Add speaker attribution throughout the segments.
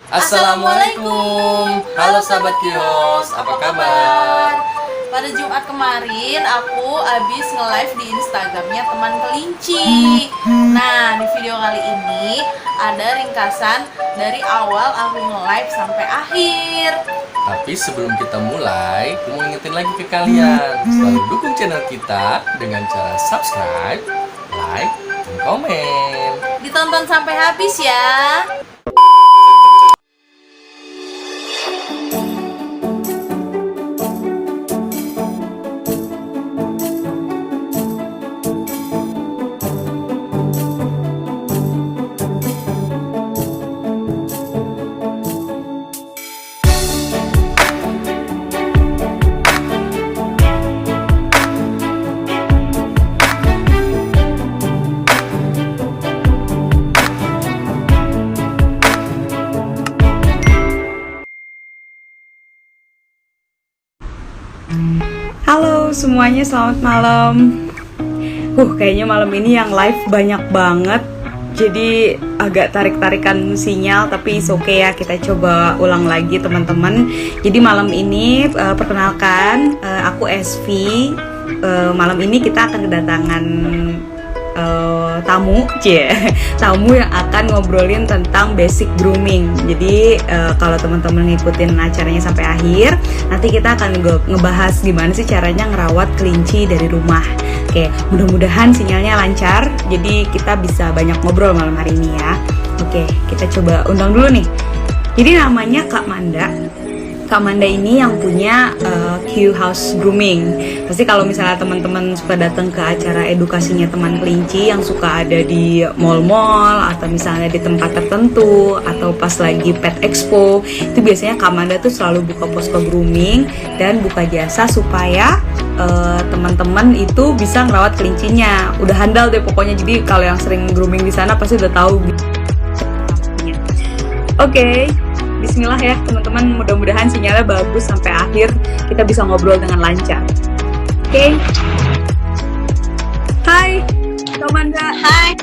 Speaker 1: Assalamualaikum. Halo sahabat Kios, apa kabar?
Speaker 2: Pada Jumat kemarin aku habis nge-live di Instagramnya teman kelinci. Nah, di video kali ini ada ringkasan dari awal aku nge-live sampai akhir.
Speaker 1: Tapi sebelum kita mulai, aku mau ingetin lagi ke kalian, selalu dukung channel kita dengan cara subscribe, like, dan komen.
Speaker 2: Ditonton sampai habis ya.
Speaker 3: Halo semuanya, selamat malam. Kayaknya malam ini yang live banyak banget. Jadi agak tarik-tarikan sinyal, tapi it's okay ya, kita coba ulang lagi teman-teman. Jadi malam ini perkenalkan, aku SV. Malam ini kita akan kedatangan tamu yang akan ngobrolin tentang basic grooming. Jadi kalau teman-teman ngikutin acaranya sampai akhir, nanti kita akan ngebahas gimana sih caranya ngerawat kelinci dari rumah. Oke, mudah-mudahan sinyalnya lancar, jadi kita bisa banyak ngobrol malam hari ini ya. Oke, kita coba undang dulu nih. Jadi namanya Kak Manda. Kak Manda ini yang punya Q House Grooming. Pasti kalau misalnya teman-teman suka datang ke acara edukasinya teman kelinci yang suka ada di mall-mall atau misalnya di tempat tertentu atau pas lagi pet expo, itu biasanya Kak Manda tuh selalu buka posko grooming dan buka jasa supaya teman-teman itu bisa ngerawat kelincinya. Udah handal deh pokoknya. Jadi kalau yang sering grooming di sana pasti udah tahu. Oke. Bismillah ya teman-teman, mudah-mudahan sinyalnya bagus sampai akhir, kita bisa ngobrol dengan lancar. Oke. Hai, Kak Manda.
Speaker 2: Hai.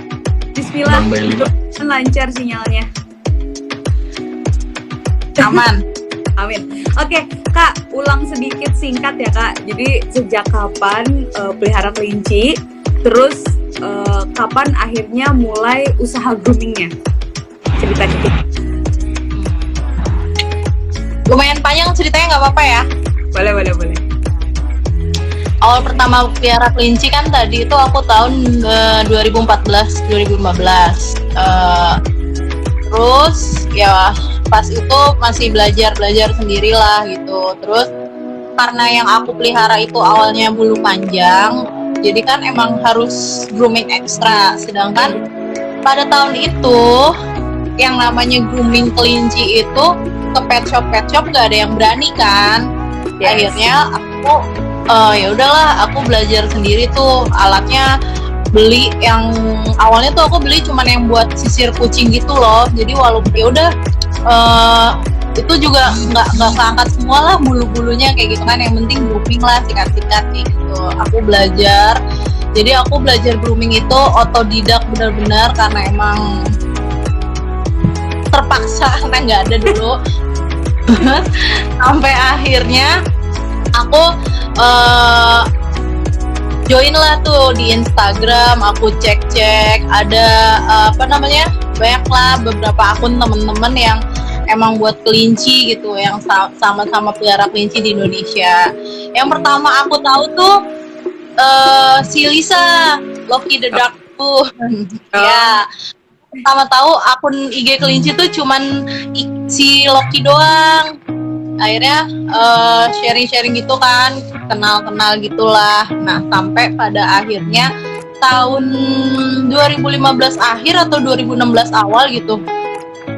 Speaker 3: Bismillah, mudah-mudahan lancar sinyalnya.
Speaker 2: Aman.
Speaker 3: Amin. Oke, Kak, ulang sedikit singkat ya Kak. Jadi sejak kapan pelihara kelinci, terus kapan akhirnya mulai usaha groomingnya? Cerita dikit.
Speaker 2: Lumayan panjang ceritanya, nggak apa-apa ya?
Speaker 3: Boleh.
Speaker 2: Awal pertama pelihara kelinci kan tadi itu aku tahun 2014-2015. Terus ya pas itu masih belajar sendirilah gitu. Terus karena yang aku pelihara itu awalnya bulu panjang, jadi kan emang harus grooming ekstra. Sedangkan pada tahun itu yang namanya grooming kelinci itu ke pet shop nggak ada yang berani kan. Yes. Akhirnya aku ya udahlah, aku belajar sendiri tuh alatnya. Beli yang awalnya tuh aku beli cuman yang buat sisir kucing gitu loh. Jadi walaupun ya udah itu juga nggak keangkat semua lah bulu-bulunya kayak gitu kan. Yang penting grooming lah, sikat-sikat kayak gitu. Aku belajar. Jadi aku belajar grooming itu otodidak benar-benar karena emang terpaksa karena nggak ada dulu. Sampai akhirnya aku join lah tuh di Instagram, aku cek ada banyak lah beberapa akun temen-temen yang emang buat kelinci gitu, yang sama-sama pelihara kelinci di Indonesia. Yang pertama aku tahu tuh si Lisa, Loki the Duck tuh. Ya, pertama tahu akun IG kelinci tuh cuman si Loki doang. Akhirnya sharing gitu kan, kenal gitulah. Nah sampai pada akhirnya tahun 2015 akhir atau 2016 awal gitu,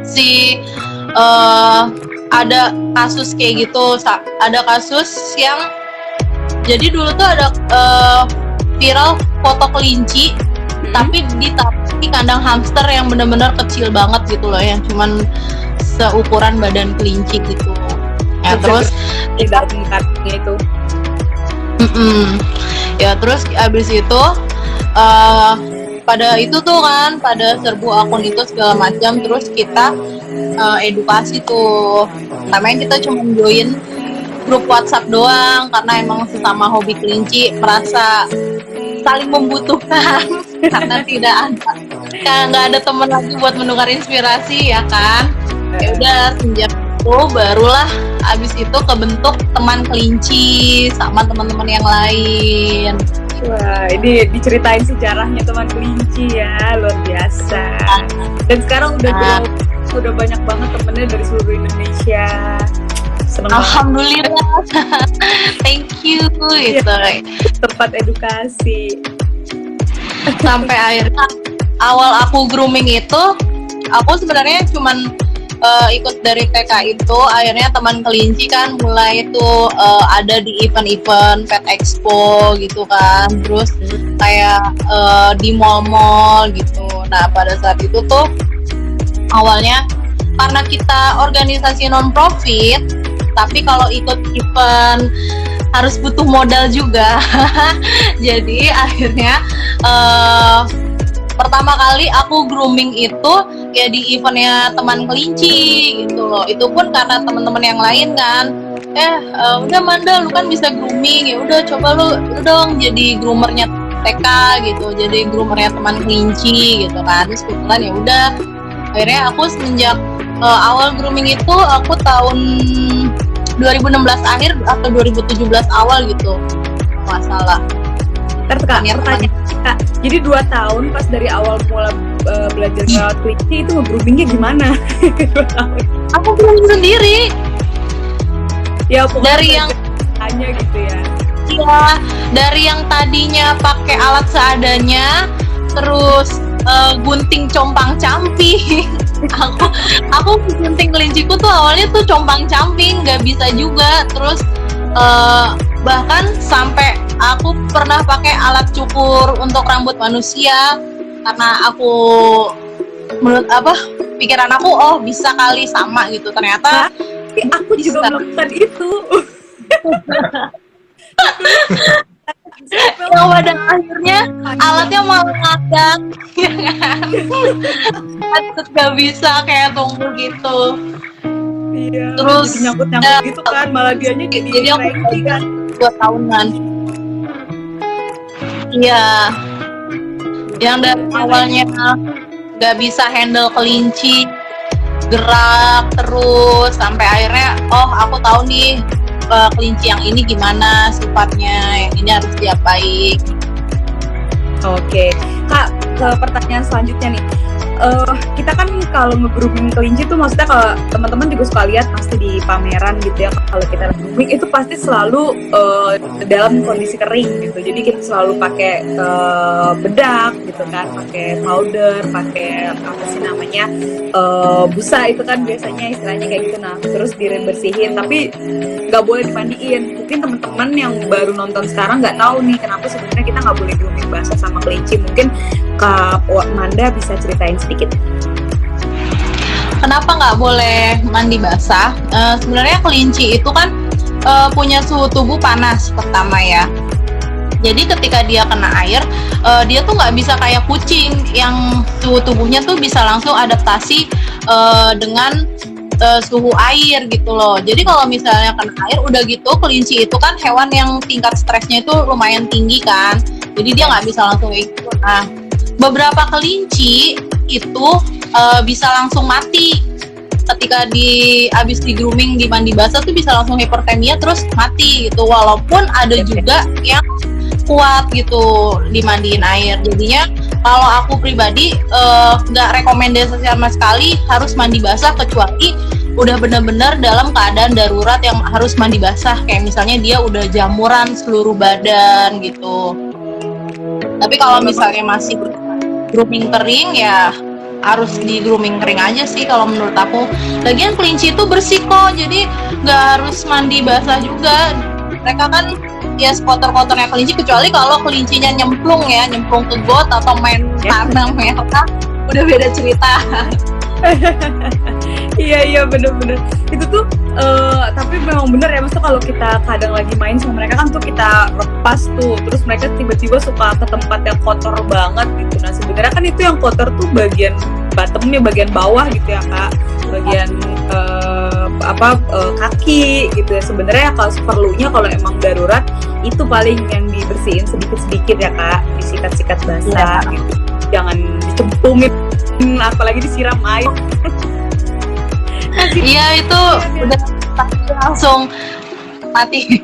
Speaker 2: si ada kasus kayak gitu. Ada kasus yang jadi dulu tuh ada viral foto kelinci tapi ditaruh di kandang hamster yang benar-benar kecil banget gitu loh, yang cuman seukuran badan kelinci gitu. Ya terus
Speaker 3: tidak tingkatnya itu.
Speaker 2: Ya terus abis itu pada itu tuh kan, pada serbu akun itu segala macam. Terus kita edukasi tuh. Namanya kita cuma join grup WhatsApp doang karena emang sesama hobi kelinci merasa saling membutuhkan karena nggak ada teman lagi buat menukar inspirasi ya kan. Ya udah sejak itu barulah abis itu kebentuk teman kelinci sama teman-teman yang lain.
Speaker 3: Wah, ini diceritain sejarahnya teman kelinci ya, luar biasa. Dan sekarang udah banyak banget temennya dari seluruh Indonesia. Seneng
Speaker 2: Alhamdulillah. Thank you gitu.
Speaker 3: Tempat edukasi.
Speaker 2: Sampai akhirnya awal aku grooming itu, aku sebenarnya cuman ikut dari TK itu. Akhirnya teman kelinci kan mulai itu ada di event-event Pet Expo gitu kan, terus kayak di mall-mall gitu. Nah pada saat itu tuh awalnya karena kita organisasi non-profit, tapi kalau ikut event harus butuh modal juga. Jadi akhirnya pertama kali aku grooming itu ya di eventnya teman kelinci gitu loh. Itu pun karena teman-teman yang lain kan, udah Manda lu kan bisa grooming, ya udah coba lu dong jadi groomernya TK gitu, jadi groomernya teman kelinci gitu kan. Terus kebetulan ya udah akhirnya aku semenjak awal grooming itu aku tahun 2016 akhir atau 2017 awal gitu nggak salah.
Speaker 3: Pertanyaan Kak, jadi 2 tahun pas dari awal mulai belajar ngerawat kelinci itu nge-groomingnya gimana? 2 tahun.
Speaker 2: Aku grooming sendiri.
Speaker 3: Ya pokoknya
Speaker 2: dari yang
Speaker 3: hanya gitu ya.
Speaker 2: Iya, dari yang tadinya pakai alat seadanya, terus gunting compang camping. aku gunting kelinciku tuh awalnya tuh compang camping, nggak bisa juga. Terus bahkan sampai aku pernah pakai alat cukur untuk rambut manusia karena aku menurut pikiran aku bisa kali sama gitu. Ternyata
Speaker 3: aku juga melakukan itu.
Speaker 2: Yang pada akhirnya alatnya malah ngadat, ya kan? Gak bisa kayak tunggu gitu.
Speaker 3: Iya.
Speaker 2: Terus
Speaker 3: nyangkut gitu kan, malah dianya
Speaker 2: jadi aku
Speaker 3: kan
Speaker 2: 2 tahunan. Iya. Yang dari awalnya gak bisa handle kelinci, gerak terus sampai akhirnya aku tahu nih kelinci yang ini gimana sifatnya, yang ini harus diapain.
Speaker 3: Oke, Kak, ke pertanyaan selanjutnya nih. Kita kan kalau nge-grooming kelinci tuh maksudnya kalau teman-teman juga suka lihat pasti di pameran gitu ya, kalau kita grooming itu pasti selalu dalam kondisi kering gitu. Jadi kita selalu pakai bedak gitu kan, pakai powder, pakai apa sih namanya busa itu kan biasanya istilahnya kayak gitu. Nah terus bersihin, tapi nggak boleh dimandiin. Mungkin teman-teman yang baru nonton sekarang nggak tahu nih kenapa sebenarnya kita nggak boleh grooming basah sama kelinci. Mungkin Kak Manda bisa ceritain sedikit.
Speaker 2: Kenapa nggak boleh mandi basah? Sebenarnya kelinci itu kan punya suhu tubuh panas pertama ya. Jadi ketika dia kena air, dia tuh nggak bisa kayak kucing yang suhu tubuhnya tuh bisa langsung adaptasi dengan suhu air gitu loh. Jadi kalau misalnya kena air, udah gitu kelinci itu kan hewan yang tingkat stresnya itu lumayan tinggi kan. Jadi dia nggak bisa langsung ikut. Nah, beberapa kelinci itu bisa langsung mati ketika abis di grooming, di mandi basah tuh bisa langsung hipertermia terus mati gitu. Walaupun ada juga yang kuat gitu dimandiin air. Jadinya kalau aku pribadi nggak rekomendasi sama sekali harus mandi basah, kecuali udah benar-benar dalam keadaan darurat yang harus mandi basah, kayak misalnya dia udah jamuran seluruh badan gitu. Tapi kalau misalnya masih grooming kering ya harus di grooming kering aja sih kalau menurut aku. Lagian kelinci itu bersih kok, jadi nggak harus mandi basah juga. Mereka kan ya kotor-kotornya kelinci, kecuali kalau kelincinya nyemplung ke got atau main tanam ya, udah beda cerita.
Speaker 3: Iya bener-bener itu tuh tapi memang bener ya, maksudnya kalau kita kadang lagi main sama mereka kan tuh kita lepas tuh, terus mereka tiba-tiba suka ke tempat yang kotor banget gitu. Nah sebenarnya kan itu yang kotor tuh bagian bottomnya bagian bawah gitu ya Kak, bagian kaki gitu ya. Sebenarnya kalau seperlunya kalau emang darurat itu paling yang dibersihin sedikit-sedikit ya Kak, disikat-sikat basah gitu. Jangan dicemplungin apalagi disiram air.
Speaker 2: Iya itu udah langsung mati.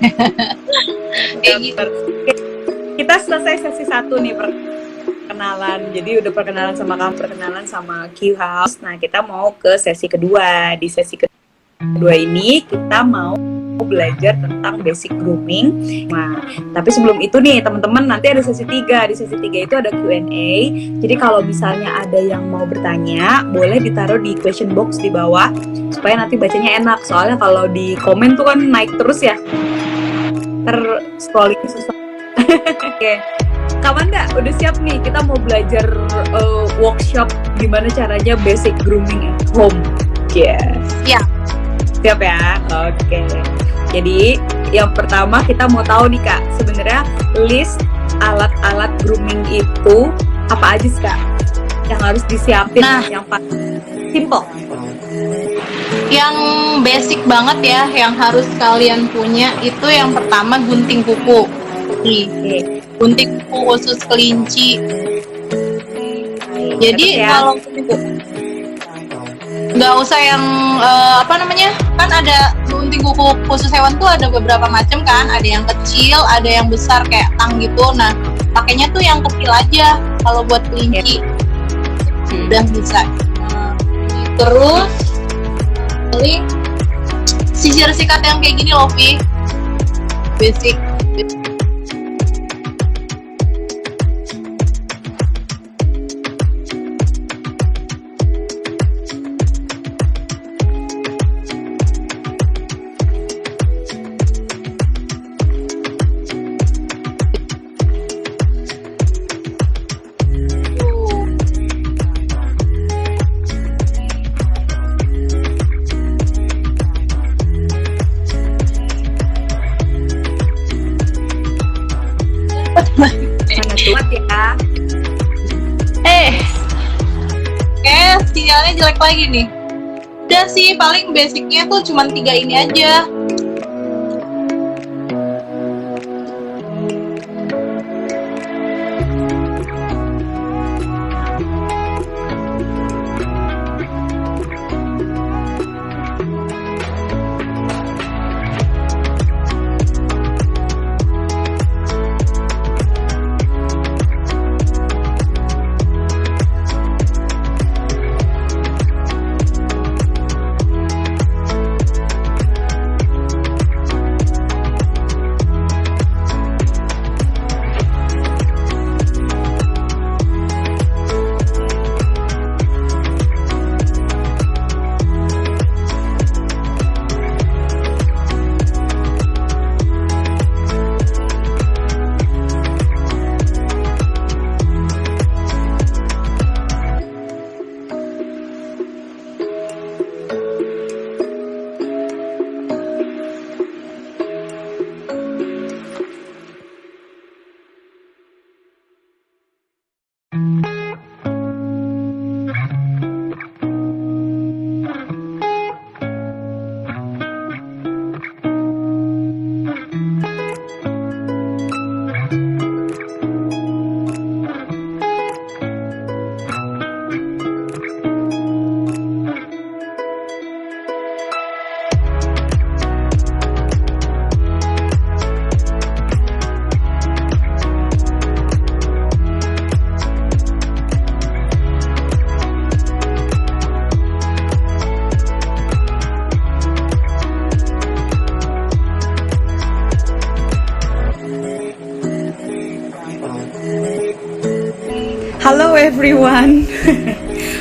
Speaker 2: Kayak gitu.
Speaker 3: Kita selesai sesi 1 nih, perkenalan. Jadi udah perkenalan sama kamu, perkenalan sama Q House. Nah kita mau ke sesi kedua. Di sesi kedua ini kita mau belajar tentang basic grooming. Nah, tapi sebelum itu nih teman-teman, nanti ada sesi 3. Di sesi 3 itu ada Q&A. Jadi kalau misalnya ada yang mau bertanya, boleh ditaruh di question box di bawah supaya nanti bacanya enak. Soalnya kalau di komen tuh kan naik terus ya. Scrolling susah. Oke. Kak Wanda, udah siap nih? Kita mau belajar workshop gimana caranya basic grooming at home. Yes.
Speaker 2: Siap.
Speaker 3: Siap ya? Oke. Jadi yang pertama kita mau tahu nih Kak, sebenarnya list alat-alat grooming itu apa aja sih Kak? Yang harus disiapin, yang paling simple.
Speaker 2: Yang basic banget ya, yang harus kalian punya itu yang pertama gunting kuku. Nih, gunting kuku khusus kelinci. Jadi kalau nggak usah yang kan ada gunting kuku khusus hewan tuh ada beberapa macam kan, ada yang kecil, ada yang besar kayak tang gitu. Nah pakainya tuh yang kecil aja kalau buat kelinci. Udah bisa. Terus paling sisir sikat yang kayak gini loh Vi, basic.
Speaker 3: Kuat ya.
Speaker 2: Sinyalnya jelek lagi nih. Udah sih, paling basicnya tuh cuman 3 ini aja.
Speaker 3: Halo everyone.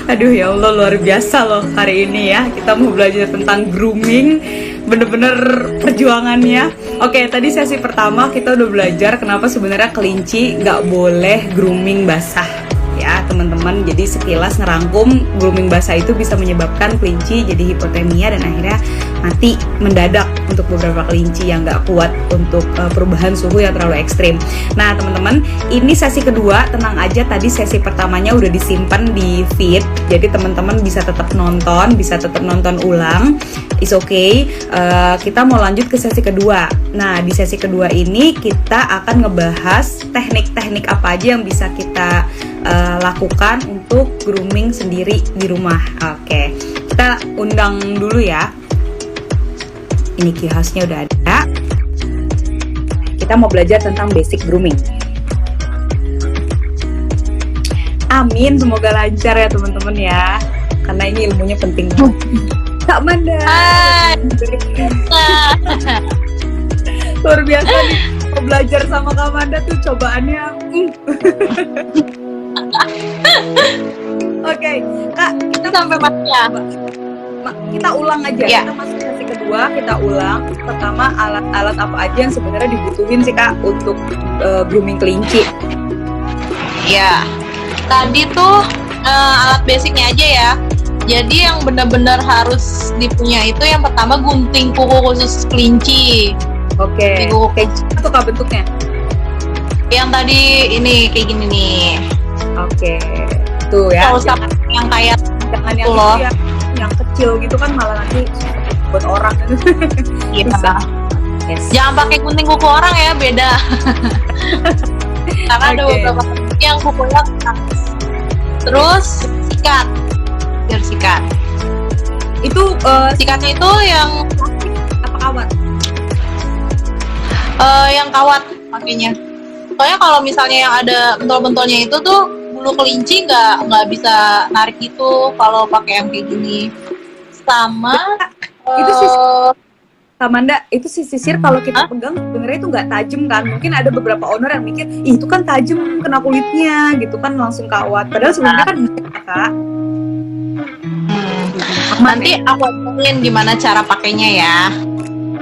Speaker 3: Aduh ya Allah, luar biasa loh hari ini ya. Kita mau belajar tentang grooming. Bener-bener perjuangannya. Oke, tadi sesi pertama kita udah belajar kenapa sebenarnya kelinci nggak boleh grooming basah. Ya teman-teman, jadi sekilas ngerangkum, grooming basah itu bisa menyebabkan kelinci jadi hipotermia dan akhirnya mati mendadak untuk beberapa kelinci yang nggak kuat untuk perubahan suhu yang terlalu ekstrim. Nah teman-teman, ini sesi kedua, tenang aja, tadi sesi pertamanya udah disimpan di feed, jadi teman-teman bisa tetap nonton ulang. It's okay. Kita mau lanjut ke sesi kedua. Nah di sesi kedua ini kita akan ngebahas teknik-teknik apa aja yang bisa kita lakukan untuk grooming sendiri di rumah. Oke, kita undang dulu ya. Ini key house-nya udah ada. Kita mau belajar tentang basic grooming. Amin, semoga lancar ya teman-teman ya. Karena ini ilmunya penting banget. Kak Manda.
Speaker 2: Hai.
Speaker 3: Luar biasa nih. Mau belajar sama Kak Manda tuh cobaannya. Oke, Kak, kita
Speaker 2: Sampai mati ya.
Speaker 3: kita ulang aja.
Speaker 2: Ya.
Speaker 3: Kita masuk sesi kedua, kita ulang. Pertama, alat-alat apa aja yang sebenarnya dibutuhin sih Kak untuk grooming kelinci?
Speaker 2: Ya, tadi tuh alat basicnya aja ya. Jadi yang benar-benar harus dipunya itu yang pertama gunting kuku khusus kelinci.
Speaker 3: Oke.
Speaker 2: Kuku
Speaker 3: Kayak itu Kak bentuknya?
Speaker 2: yang tadi ini kayak gini nih.
Speaker 3: Oke. Tuh ya.
Speaker 2: Kalau sama yang kayak
Speaker 3: Jangan yang
Speaker 2: loh.
Speaker 3: itu yang kecil gitu kan malah nanti buat orang.
Speaker 2: gitu.
Speaker 3: Susah. Yes.
Speaker 2: Jangan pakai gunting kuku orang ya, beda. Karena ada
Speaker 3: Oke.
Speaker 2: beberapa yang kukunya keras. Terus sikat. Biar sikat.
Speaker 3: Itu
Speaker 2: Sikatnya itu yang
Speaker 3: apa kawat?
Speaker 2: yang kawat pakainya. Soalnya kalau misalnya yang ada bentol-bentolnya itu tuh bulu kelinci nggak bisa narik itu kalau pakai yang kayak gini. Sama
Speaker 3: Itu Kak Manda, itu si sisir kalau kita pegang sebenarnya itu nggak tajam kan? Mungkin ada beberapa owner yang mikir, ih itu kan tajam kena kulitnya gitu kan langsung kawat. Padahal sebenarnya kan bisa Kak.
Speaker 2: nanti aku ajarin gimana cara pakainya ya.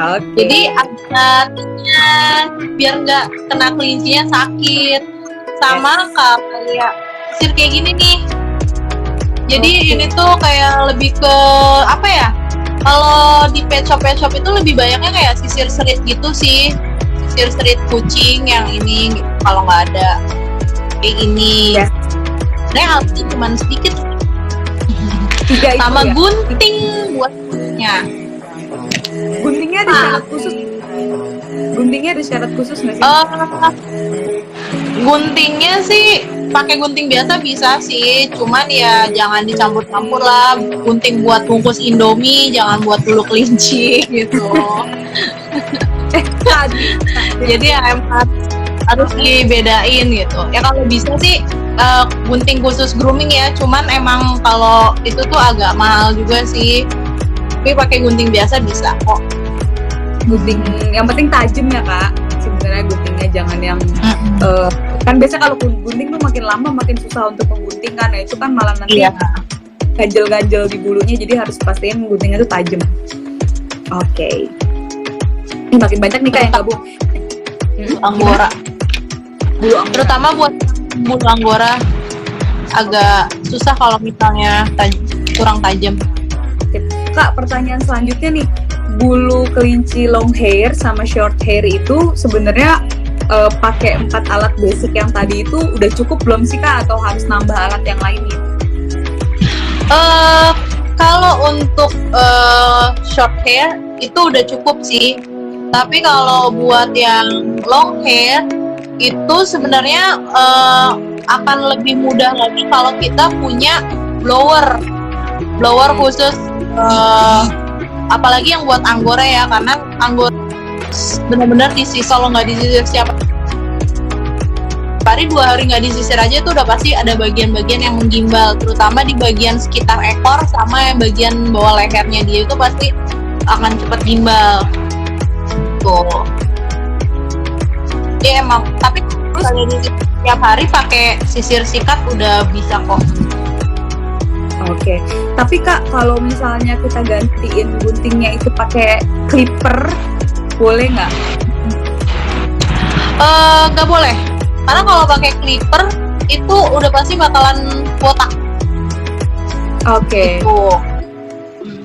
Speaker 3: Oke.
Speaker 2: Jadi hati-hatinya biar nggak kena kelincinya sakit. Sama kayak sisir kayak gini nih. Jadi
Speaker 3: Oke.
Speaker 2: ini tuh kayak lebih ke apa ya? Kalau di pet shop itu lebih banyaknya kayak sisir serit gitu sih. Sisir serit kucing yang ini gitu. Kalau nggak ada kayak gini.
Speaker 3: Yes.
Speaker 2: Sebenarnya alatnya cuma sedikit.
Speaker 3: Tiga itu
Speaker 2: Sama
Speaker 3: ya?
Speaker 2: gunting buat kulitnya.
Speaker 3: Guntingnya ada syarat khusus. Guntingnya ada syarat khusus nggak sih?
Speaker 2: Guntingnya sih pakai gunting biasa bisa sih, cuman ya jangan dicampur-campur lah. Gunting buat bungkus Indomie, jangan buat bulu kelinci gitu.
Speaker 3: Tadi.
Speaker 2: Jadi ya emang harus dibedain gitu. Ya kalau bisa sih gunting khusus grooming ya, cuman emang kalau itu tuh agak mahal juga sih. Tapi pakai gunting biasa bisa kok.
Speaker 3: Gunting yang penting tajam ya Kak. Sebenarnya guntingnya jangan yang kan biasa kalau gunting tuh makin lama makin susah untuk menggunting kan, ya itu kan malah nanti
Speaker 2: Iya.
Speaker 3: ganjel-ganjel di bulunya, jadi harus pastiin guntingnya tuh tajam. Oke. Ini makin banyak nih Kak yang gabung.
Speaker 2: Anggora.
Speaker 3: Bulu anggora.
Speaker 2: Terutama buat bulu anggora agak susah kalau misalnya kurang tajam.
Speaker 3: Kak, pertanyaan selanjutnya nih, bulu kelinci long hair sama short hair itu sebenarnya pakai 4 alat basic yang tadi itu udah cukup belum sih Kak, atau harus nambah alat yang lainnya?
Speaker 2: Kalau untuk short hair itu udah cukup sih. Tapi kalau buat yang long hair itu sebenarnya akan lebih mudah lagi kalau kita punya blower khusus. Apalagi yang buat anggora ya, karena anggora benar-benar disisir. Kalau nggak disisir setiap hari, 2 hari nggak disisir aja tuh udah pasti ada bagian-bagian yang menggimbal, terutama di bagian sekitar ekor sama yang bagian bawah lehernya dia itu pasti akan cepat gimbal tuh. Ya emang, tapi terus kalau disisir setiap hari pakai sisir sikat udah bisa kok.
Speaker 3: Oke, tapi Kak, kalau misalnya kita gantiin guntingnya itu pakai clipper, boleh nggak?
Speaker 2: Nggak boleh, karena kalau pakai clipper itu udah pasti bakalan botak.
Speaker 3: Oke,
Speaker 2: Tuh.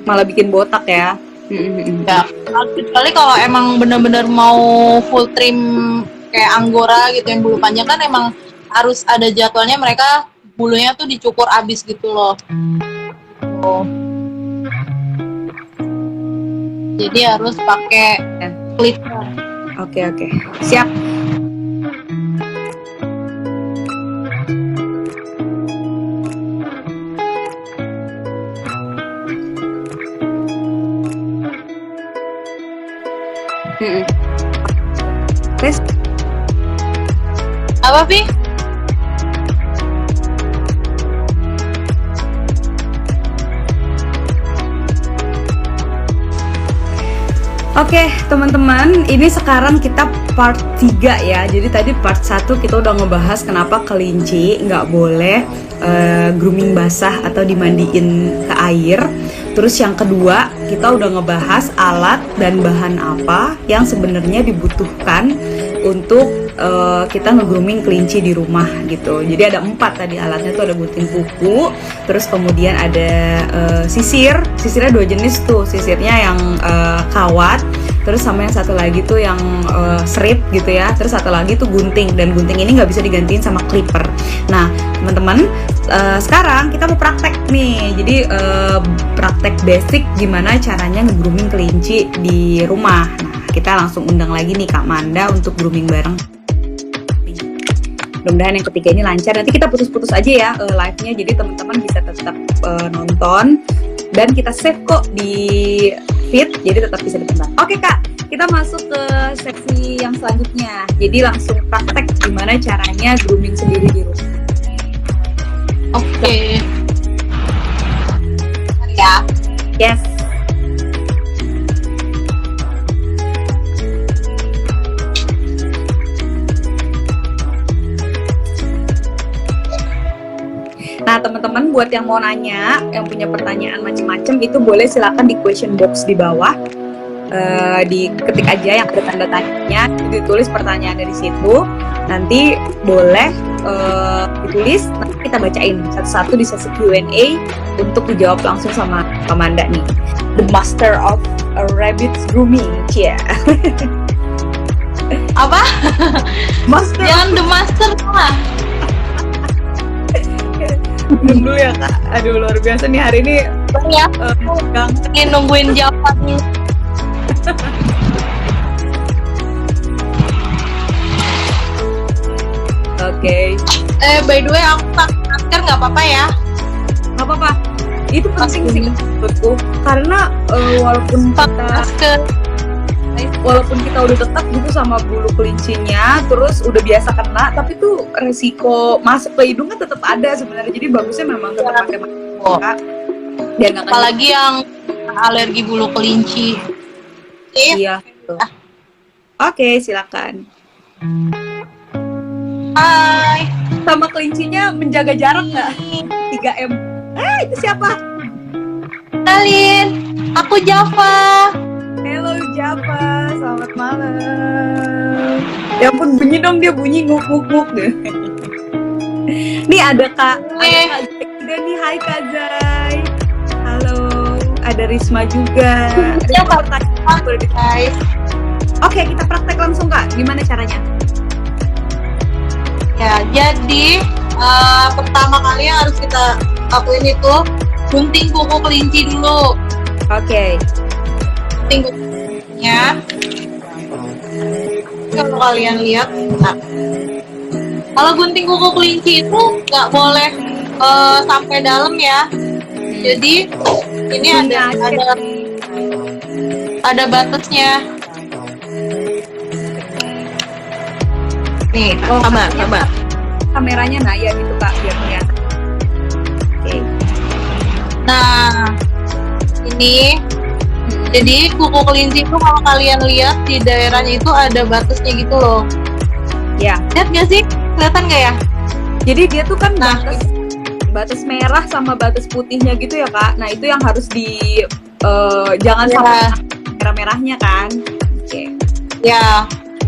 Speaker 3: malah bikin botak ya.
Speaker 2: Ya, kecuali kalau emang benar-benar mau full trim kayak anggora gitu yang bulu panjang kan emang harus ada jadwalnya, mereka bulunya tuh dicukur abis gitu loh. Oh. Jadi harus pakai clipper.
Speaker 3: Oke, siap. Tes.
Speaker 2: Apa, Pi?
Speaker 3: Oke, teman-teman, ini sekarang kita part 3 ya. Jadi tadi part 1 kita udah ngebahas kenapa kelinci nggak boleh grooming basah atau dimandiin ke air. Terus yang kedua, kita udah ngebahas alat dan bahan apa yang sebenarnya dibutuhkan untuk kita nge-grooming kelinci di rumah gitu. Jadi ada 4 tadi alatnya tuh, ada gunting kuku, terus kemudian ada sisirnya 2 jenis tuh, sisirnya yang kawat, terus sama yang satu lagi tuh yang serip gitu ya, terus satu lagi tuh gunting, dan gunting ini nggak bisa digantiin sama clipper. Nah teman-teman, sekarang kita mau praktek nih, jadi praktek basic gimana caranya nge-grooming kelinci di rumah. Nah kita langsung undang lagi nih Kak Manda untuk grooming bareng. Mudah-mudahan yang ketiga ini lancar. Nanti kita putus-putus aja ya live-nya, jadi teman-teman bisa tetap nonton dan kita save kok di feed, jadi tetap bisa ditonton. Oke Kak, kita masuk ke seksi yang selanjutnya. Jadi langsung praktek gimana caranya grooming sendiri di rumah.
Speaker 2: Oke. Ya.
Speaker 3: Yes. Nah teman-teman, buat yang mau nanya, yang punya pertanyaan macam-macam, itu boleh silakan di question box di bawah, diketik aja yang ada tanda tanya, ditulis pertanyaan dari situ, nanti boleh ditulis, nanti kita bacain satu-satu di sesi Q&A untuk dijawab langsung sama Amanda nih, the master of rabbit grooming, cia.
Speaker 2: Apa?
Speaker 3: Master.
Speaker 2: Jangan the master lah.
Speaker 3: Dulu ya Kak, aduh luar biasa nih hari ini.
Speaker 2: Ya. Ini nungguin jawaban.
Speaker 3: Oke.
Speaker 2: By the way, aku pakai masker nggak apa-apa ya?
Speaker 3: Nggak apa-apa. Itu penting sih menurutku, karena walaupun kita udah dekat gitu sama bulu kelincinya, terus udah biasa kena, tapi tuh resiko masuk ke hidung kan tetap ada sebenarnya. Jadi bagusnya memang tetap pakai masker. Dan
Speaker 2: apalagi yang alergi bulu kelinci.
Speaker 3: Iya. Oke, silakan.
Speaker 2: Hai.
Speaker 3: Sama kelincinya menjaga jarak nggak? 3M. Itu siapa?
Speaker 2: Kenalin, aku Java.
Speaker 3: Halo Java, selamat malam. Ya ampun, bunyi dong, dia bunyi nguk-nguk deh. Nih ada Kak Zai juga nih, hai Kak Zai. Halo, ada Risma juga. Ada pertanyaan boleh guys. Oke, kita praktek langsung Kak, gimana caranya?
Speaker 2: Ya, jadi pertama kali yang harus kita lakuin itu gunting kuku kelinci dulu.
Speaker 3: Oke.
Speaker 2: Gunting kukunya. Kalau kalian lihat, nah, kalau gunting kuku kelinci itu nggak boleh sampai dalam ya. Jadi ini ada batasnya. Nih, sabar.
Speaker 3: Kameranya naya gitu Kak, biar kelihatan. Oke.
Speaker 2: Nah, ini jadi kuku kelinci itu kalau kalian lihat di daerahnya itu ada batasnya gitu loh.
Speaker 3: Ya.
Speaker 2: Lihat nggak sih? Kelihatan nggak ya?
Speaker 3: Jadi dia tuh kan batas merah sama batas putihnya gitu ya Kak. Nah itu yang harus jangan sampai merah-merahnya kan. Oke.
Speaker 2: Ya.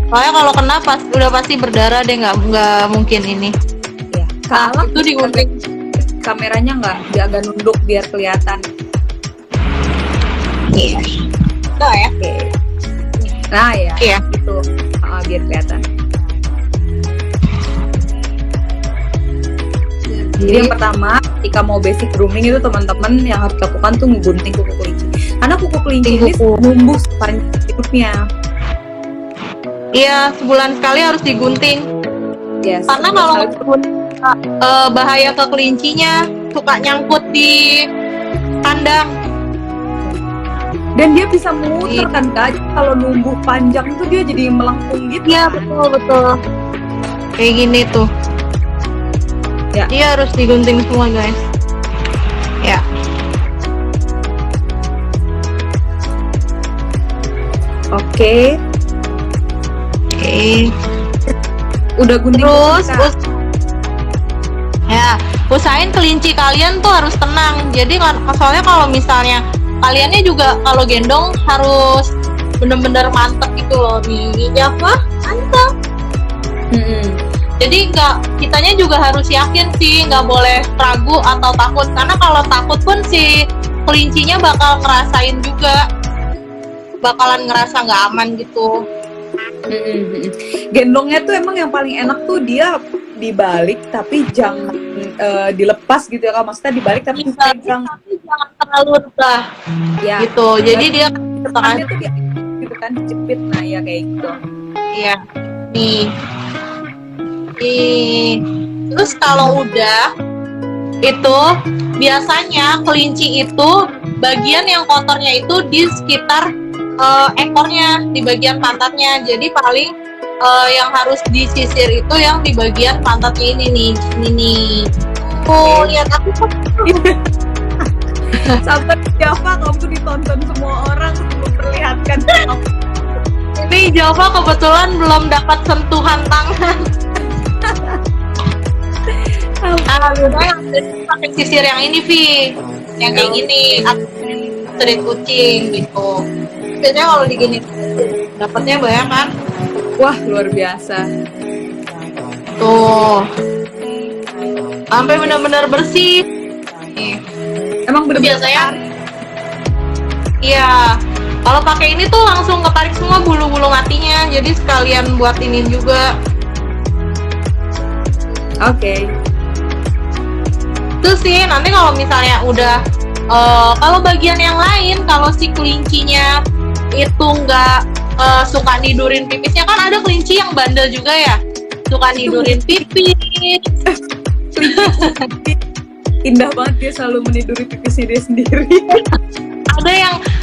Speaker 2: Soalnya kalau kena udah pasti berdarah deh, nggak mungkin ini.
Speaker 3: Ya. Kalau
Speaker 2: itu digunting.
Speaker 3: Kameranya nggak, dia agak nunduk biar kelihatan.
Speaker 2: Iya. Nah ya.
Speaker 3: Oke. Nah ya,
Speaker 2: Iya.
Speaker 3: gitu. Biar kelihatan. Jadi yang pertama, ketika mau basic grooming itu teman-teman yang harus lakukan tuh ngegunting kuku kelinci. Karena kuku kelinci ini
Speaker 2: Kuku.
Speaker 3: numbuh sepanjang hidupnya.
Speaker 2: Iya, sebulan sekali harus digunting.
Speaker 3: Yes.
Speaker 2: Karena kalau bahaya ke kelincinya, suka nyangkut di kandang.
Speaker 3: dan dia bisa muter kan Kak. Jadi kalau numbuh panjang itu dia jadi melengkung gitu.
Speaker 2: Iya, betul. Kayak gini tuh.
Speaker 3: Ya.
Speaker 2: Dia harus digunting semua, guys. Ya.
Speaker 3: Oke. Udah gunting
Speaker 2: Terus,
Speaker 3: kuku, Kak?
Speaker 2: usahain kelinci kalian tuh harus tenang. Jadi soalnya kalau misalnya kaliannya juga kalau gendong harus bener-bener mantep gitu loh nih. Apa? Mantap. Jadi kitanya juga harus yakin sih, nggak boleh ragu atau takut. Karena kalau takut pun si kelincinya bakal ngerasain juga, bakalan ngerasa nggak aman gitu.
Speaker 3: Gendongnya tuh emang yang paling enak tuh dia dibalik tapi jangan dilepas gitu ya Kak. Maksudnya dibalik tapi dipegang.
Speaker 2: Tapi jangan terlalu rendah
Speaker 3: Ya.
Speaker 2: gitu. Jadi dia
Speaker 3: tangannya tuh dia gitu kan dijepit, nah ya kayak gitu.
Speaker 2: Iya. Nih. Terus kalau udah itu biasanya kelinci itu bagian yang kotornya itu di sekitar ekornya, di bagian pantatnya. Jadi paling yang harus disisir itu yang di bagian pantatnya ini nih. Oh, lihat aku kok.
Speaker 3: Sampai Java kamu ditonton semua orang memperlihatkan.
Speaker 2: Ini Java kebetulan belum dapat sentuhan tangan. Biasanya pakai sisir yang ini, Vi, yang kayak gini, sering kucing gitu. Biasanya kalau digini dapatnya banyak kan?
Speaker 3: Wah, luar biasa.
Speaker 2: Tuh, sampai benar-benar bersih. Nih.
Speaker 3: Emang bener-bener
Speaker 2: Biasanya, iya. Kalau pakai ini tuh langsung ketarik semua bulu-bulu matinya, jadi sekalian buat ini juga.
Speaker 3: Oke.
Speaker 2: Terus sih nanti kalau misalnya udah kalau bagian yang lain, kalau si kelincinya itu nggak suka nidurin pipisnya, kan ada kelinci yang bandel juga ya, suka nidurin pipis.
Speaker 3: Indah banget dia selalu meniduri pipisnya dia sendiri.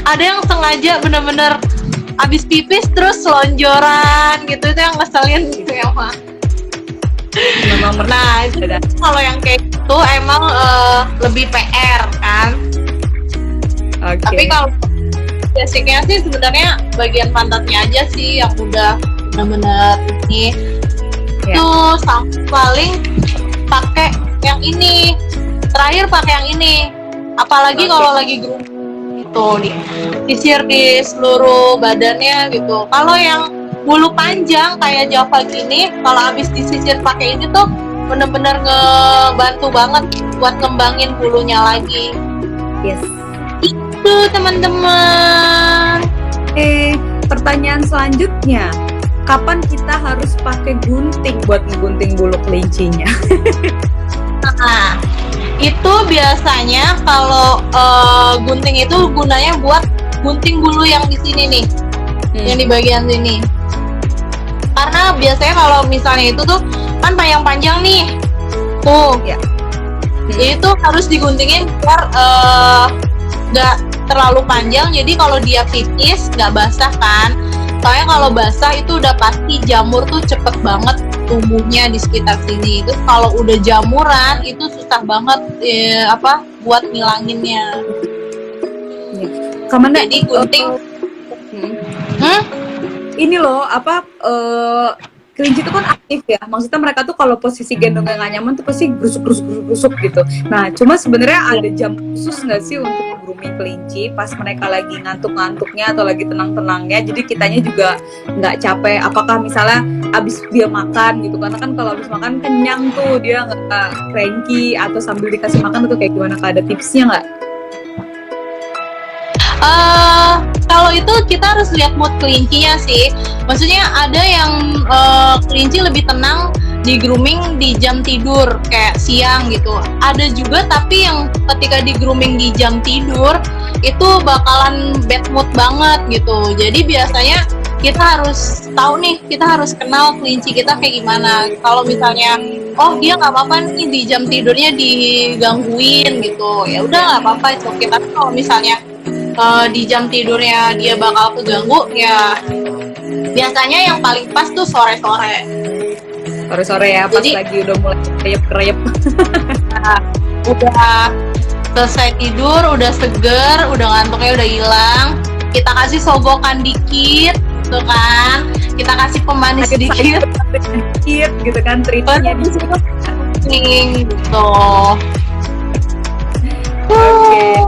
Speaker 2: ada yang sengaja bener-bener abis pipis terus selonjoran gitu, itu yang ngeselin gitu ya Mak. Nah itu kalau yang kayak gitu emang lebih PR kan. Tapi kalau basicnya sih sebenarnya bagian pantatnya aja sih yang udah benar-benar ini. Tuh paling pakai yang ini, terakhir pakai yang ini. Apalagi kalau lagi grooming gitu, disisir di seluruh badannya gitu. Kalau yang bulu panjang kayak Java gini, kalau habis disisir pakai ini tuh bener-bener ngebantu banget buat ngembangin bulunya lagi.
Speaker 3: Yes.
Speaker 2: Itu teman-teman.
Speaker 3: Pertanyaan selanjutnya, kapan kita harus pakai gunting buat ngegunting bulu kelincinya?
Speaker 2: Nah, itu biasanya kalau gunting itu gunanya buat gunting bulu yang di sini nih, yang di bagian sini. Karena biasanya kalau misalnya itu tuh kan panjang-panjang nih, tuh, jadi itu harus diguntingin biar nggak terlalu panjang. Jadi kalau dia pipis nggak basah kan, soalnya kalau basah itu udah pasti jamur tuh cepet banget tumbuhnya di sekitar sini. Terus kalau udah jamuran itu susah banget buat ngilanginnya.
Speaker 3: Kemana?
Speaker 2: Jadi gunting.
Speaker 3: Ini loh kelinci itu kan aktif ya, maksudnya mereka tuh kalau posisi gendongnya nggak nyaman tuh pasti gerusuk gitu. Nah cuma sebenarnya ada jam khusus nggak sih untuk grooming kelinci pas mereka lagi ngantuk-ngantuknya atau lagi tenang-tenangnya, jadi kitanya juga nggak capek. Apakah misalnya abis dia makan gitu, karena kan kalau abis makan kenyang tuh dia nggak cranky, atau sambil dikasih makan tuh kayak gimana, Kak? Ada tipsnya nggak?
Speaker 2: Kalau itu kita harus lihat mood kelincinya sih. Maksudnya ada yang kelinci lebih tenang di grooming di jam tidur kayak siang gitu. Ada juga tapi yang ketika di grooming di jam tidur itu bakalan bad mood banget gitu. Jadi biasanya kita harus tahu nih, kita harus kenal kelinci kita kayak gimana. Kalau misalnya oh dia nggak apa-apa nih di jam tidurnya digangguin gitu, ya udah nggak apa-apa itu. Kita kalau misalnya di jam tidurnya dia bakal keganggu, ya biasanya yang paling pas tuh sore-sore
Speaker 3: Sore-sore ya, pas
Speaker 2: Jadi-
Speaker 3: lagi udah mulai kreyep-kreyep.
Speaker 2: Nah, udah selesai tidur, udah seger, udah ngantuknya udah hilang, kita kasih sogokan dikit gitu kan, kita kasih pemanis dikit
Speaker 3: Dikit gitu kan, treatnya di sini.
Speaker 2: gitu.
Speaker 3: Oke.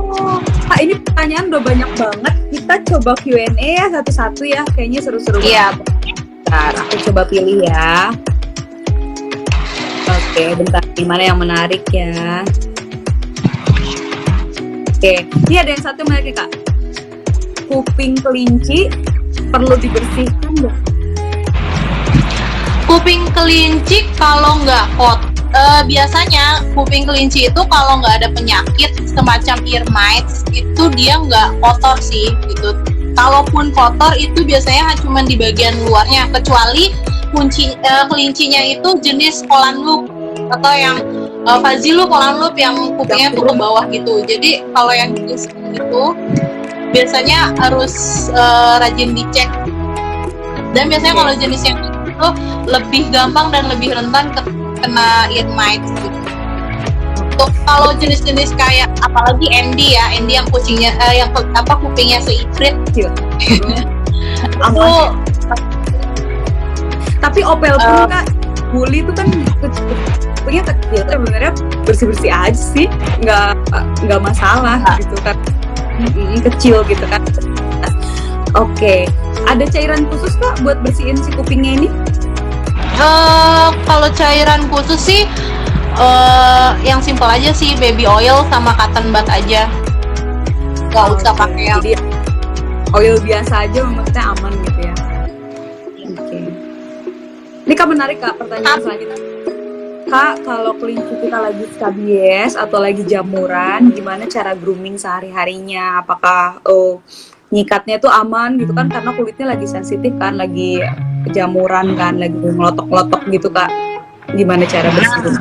Speaker 3: Kak, ini pertanyaan udah banyak banget. Kita coba Q&A ya satu-satu ya. Kayaknya seru-seru
Speaker 2: Iya.
Speaker 3: banget. Bentar, aku coba pilih ya. Oke, bentar. Gimana yang menarik ya? Oke, ini ada yang satu menarik nih, Kak. Kuping kelinci perlu dibersihkan nggak?
Speaker 2: Kuping kelinci kalau nggak biasanya kuping kelinci itu kalau nggak ada penyakit semacam ear mites itu dia nggak kotor sih gitu. Kalaupun kotor itu biasanya cuma di bagian luarnya, kecuali kelincinya itu jenis Holland loop atau yang fuzzy loop, Holland loop yang kupingnya tuh ke bawah gitu. Jadi kalau yang jenis itu biasanya harus rajin dicek. Dan biasanya kalau jenis yang itu lebih gampang dan lebih rentan kena ear mites gitu. Untuk kalau jenis-jenis kayak apalagi Andy ya, Andy yang kucingnya kupingnya seiprit
Speaker 3: Kecil.
Speaker 2: itu
Speaker 3: Tapi Opel pun Kak, Bully itu kan kupingnya kecil, sebenarnya bersih-bersih aja sih, nggak masalah gitu kan. Kecil gitu kan. Oke, ada cairan khusus Kak buat bersihin si kupingnya ini?
Speaker 2: kalau cairan khusus sih yang simple aja sih, baby oil sama cotton bud aja, nggak usah pakai yang
Speaker 3: Jadi oil biasa aja maksudnya aman gitu ya. Oke. Ini Kak menarik Kak, pertanyaan selanjutnya. Kak, kalau kelinci kita lagi skabies atau lagi jamuran, gimana cara grooming sehari-harinya? Apakah nyikatnya tuh aman gitu kan, karena kulitnya lagi sensitif kan, lagi jamuran kan, lagi ngelotok-lotok gitu Kak. Gimana cara bersihin?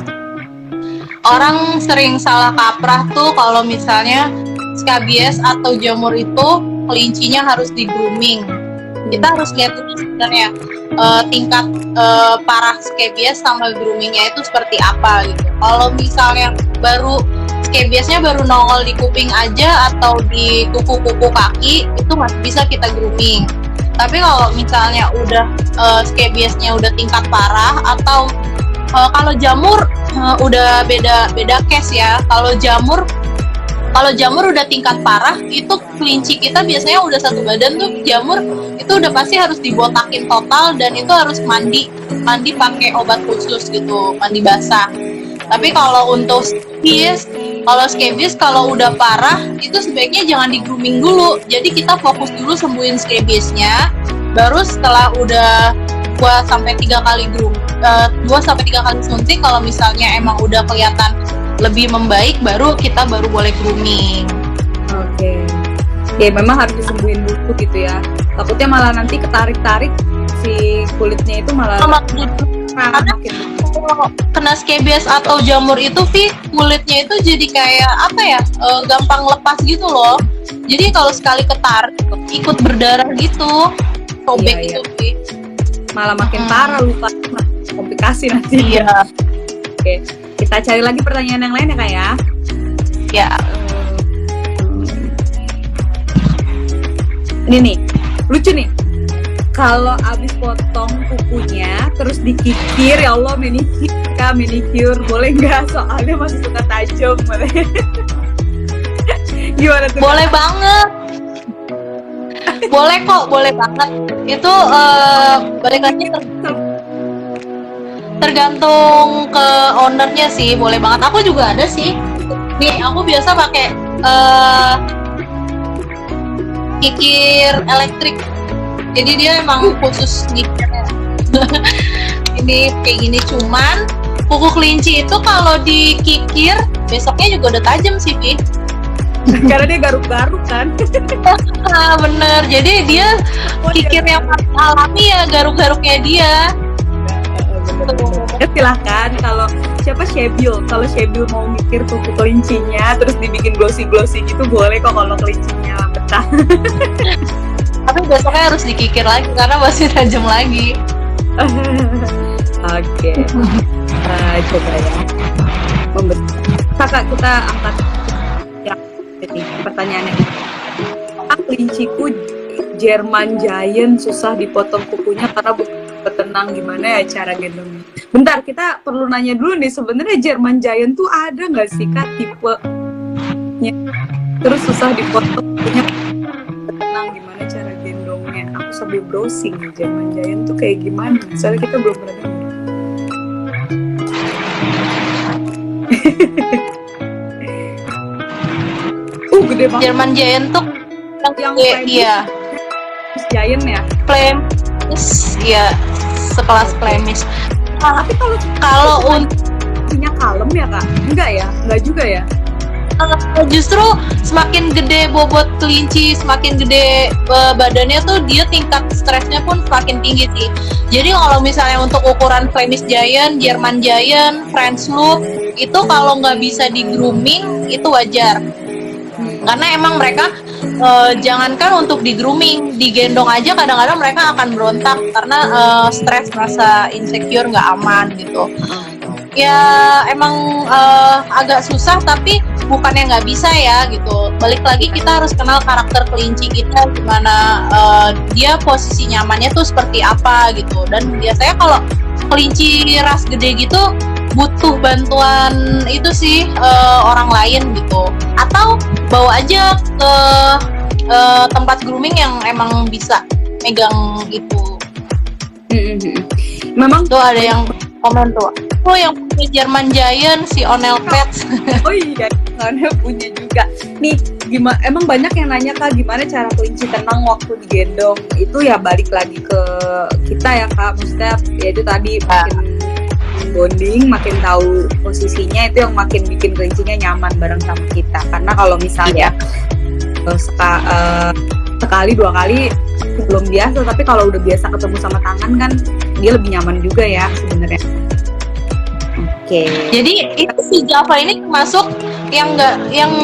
Speaker 2: orang sering salah kaprah tuh kalau misalnya skabies atau jamur itu kelincinya harus di grooming. Kita harus lihat dulu sebenarnya tingkat parah skabies sama groomingnya itu seperti apa gitu. Kalau misalnya skabiesnya baru nongol di kuping aja atau di kuku-kuku kaki, itu masih bisa kita grooming. Tapi kalau misalnya udah skabiesnya udah tingkat parah atau kalau jamur udah beda case ya. Kalau jamur udah tingkat parah, itu kelinci kita biasanya udah satu badan tuh jamur, itu udah pasti harus dibotakin total dan itu harus mandi pakai obat khusus gitu, mandi basah. Tapi kalau untuk skabies kalau udah parah itu sebaiknya jangan di grooming dulu. Jadi kita fokus dulu sembuhin skabiesnya, baru setelah udah 2 sampai 3 kali suntik, kalau misalnya emang udah kelihatan lebih membaik, baru boleh grooming.
Speaker 3: Oke. Ya memang harus disembuhin dulu gitu ya. Takutnya malah nanti ketarik-tarik si kulitnya itu malah makin
Speaker 2: Kalau kena skabies atau jamur itu kulitnya itu jadi kayak gampang lepas gitu loh. Jadi kalau sekali ketarik ikut berdarah gitu, sobek
Speaker 3: Iya,
Speaker 2: gitu Vi.
Speaker 3: malah makin parah, luka, komplikasi nanti.
Speaker 2: Iya.
Speaker 3: Oke, kita cari lagi pertanyaan yang lain ya Kak ya.
Speaker 2: Ya.
Speaker 3: Ini nih, lucu nih. Kalau abis potong kukunya, terus dikikir, ya Allah manicure, boleh nggak? Soalnya masih suka tajam. Gimana tuh?
Speaker 2: Boleh banget. Boleh kok, boleh banget. Itu balik lagi tergantung ke ownernya sih, boleh banget. Aku juga ada sih. Nih, aku biasa pakai kikir elektrik. Jadi dia emang khusus kikirnya. Ini kayak gini, cuman kuku kelinci itu kalau dikikir besoknya juga udah tajam sih, Pi.
Speaker 3: Karena dia garuk-garuk kan.
Speaker 2: Ah, bener. Jadi dia kikir yang alami ya, garuk-garuknya dia.
Speaker 3: Ya silahkan, kalau siapa kalau Shebil mau mikir kuku kelincinya terus dibikin glossy gitu boleh kok kalau kelincinya betah.
Speaker 2: Tapi besoknya harus dikikir lagi karena masih tajam lagi.
Speaker 3: Oke. Coba ya. Kakak, kita angkat yang ini pertanyaannya. Kelinciku German Giant susah dipotong kukunya karena tenang, gimana ya cara gendongnya? Bentar, kita perlu nanya dulu nih, sebenarnya German Giant tuh ada nggak sih Kak tipenya? Terus susah dipotong kukunya tenang, gimana cara gendongnya? Aku sambil browsing nih, German Giant tuh kayak gimana? Soalnya kita belum pernah dengar. Gede banget.
Speaker 2: German Giant tuh yang iya.
Speaker 3: Giant ya?
Speaker 2: Flemish, iya, sekelas Flemish.
Speaker 3: Tapi
Speaker 2: kalau untuk
Speaker 3: punya kalem ya Kak? Enggak ya? Enggak juga ya?
Speaker 2: Justru semakin gede bobot kelinci, semakin gede badannya tuh dia tingkat stresnya pun semakin tinggi sih. Jadi kalau misalnya untuk ukuran Flemish Giant, German Giant, French Loop itu kalau nggak bisa di grooming itu wajar. Karena emang mereka jangankan untuk di grooming, digendong aja kadang-kadang mereka akan berontak karena stres, merasa insecure, nggak aman gitu. Ya emang agak susah, tapi bukannya nggak bisa ya gitu. Balik lagi kita harus kenal karakter kelinci kita, gimana dia posisi nyamannya tuh seperti apa gitu. Dan biasanya kalau kelinci ras gede gitu butuh bantuan itu sih orang lain gitu, atau bawa aja ke tempat grooming yang emang bisa megang itu.
Speaker 3: Memang
Speaker 2: tuh ada yang komen tuh, oh yang punya German Giant si Onel Pets.
Speaker 3: Oh iya, Onel punya juga. Nih, gimana? Emang banyak yang nanya Kak, gimana cara kelinci tenang waktu digendong? Itu ya balik lagi ke kita ya Kak, maksudnya ya itu tadi makin bonding, makin tahu posisinya, itu yang makin bikin kelincinya nyaman bareng sama kita. Karena kalau misalnya sekali dua kali belum biasa, tapi kalau udah biasa ketemu sama tangan kan dia lebih nyaman juga ya sebenarnya. Oke.
Speaker 2: Jadi itu si Java ini termasuk yang